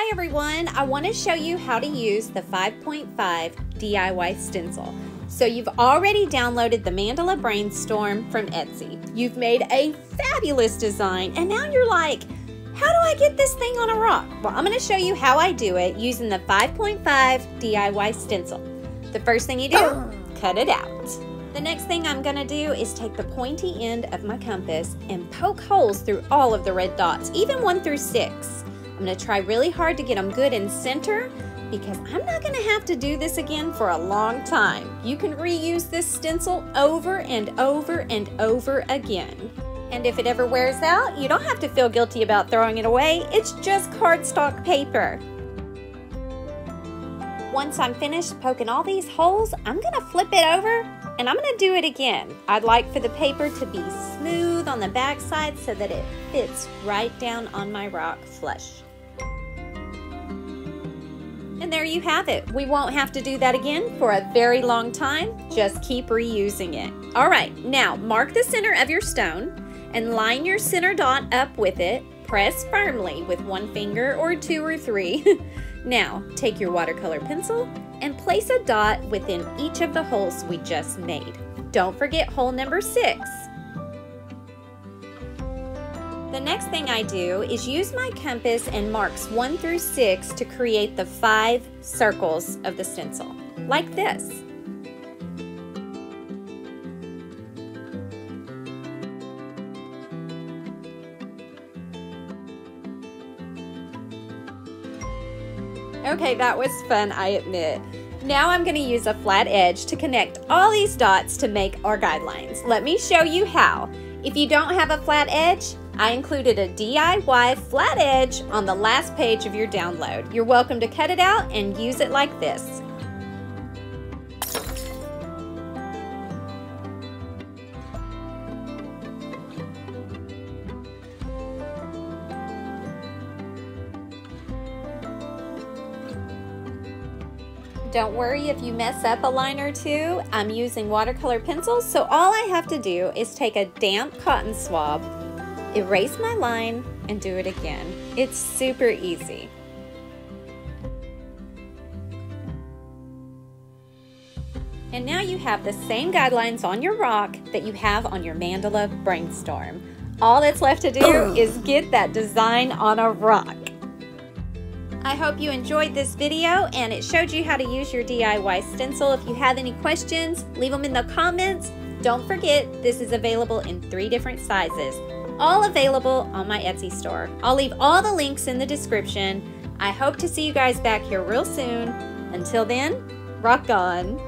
Hi everyone, I want to show you how to use the 5.5 DIY stencil. So you've already downloaded the Mandala Brainstorm from Etsy. You've made a fabulous design and now you're like, how do I get this thing on a rock? Well, I'm going to show you how I do it using the 5.5 DIY stencil. The first thing you do, cut it out. The next thing I'm going to do is take the pointy end of my compass and poke holes through all of the red dots, even 1 through 6. I'm going to try really hard to get them good in center because I'm not going to have to do this again for a long time. You can reuse this stencil over and over and over again. And if it ever wears out, you don't have to feel guilty about throwing it away. It's just cardstock paper. Once I'm finished poking all these holes, I'm going to flip it over and I'm going to do it again. I'd like for the paper to be smooth on the back side so that it fits right down on my rock flush. And there you have it. We won't have to do that again for a very long time. Just keep reusing it. All right, now mark the center of your stone and line your center dot up with it. Press firmly with 1 finger or 2 or 3. Now, take your watercolor pencil and place a dot within each of the holes we just made. Don't forget hole number 6. The next thing I do is use my compass and marks 1 through 6 to create the 5 circles of the stencil, like this. Okay, that was fun, I admit. Now I'm going to use a flat edge to connect all these dots to make our guidelines. Let me show you how. If you don't have a flat edge, I included a DIY flat edge on the last page of your download. You're welcome to cut it out and use it like this. Don't worry if you mess up a line or two. I'm using watercolor pencils, so all I have to do is take a damp cotton swab, erase my line, and do it again. It's super easy. And now you have the same guidelines on your rock that you have on your Mandala Brainstorm. All that's left to do is get that design on a rock. I hope you enjoyed this video and it showed you how to use your DIY stencil. If you have any questions, leave them in the comments. Don't forget, this is available in 3 different sizes, all available on my Etsy store. I'll leave all the links in the description. I hope to see you guys back here real soon. Until then, rock on.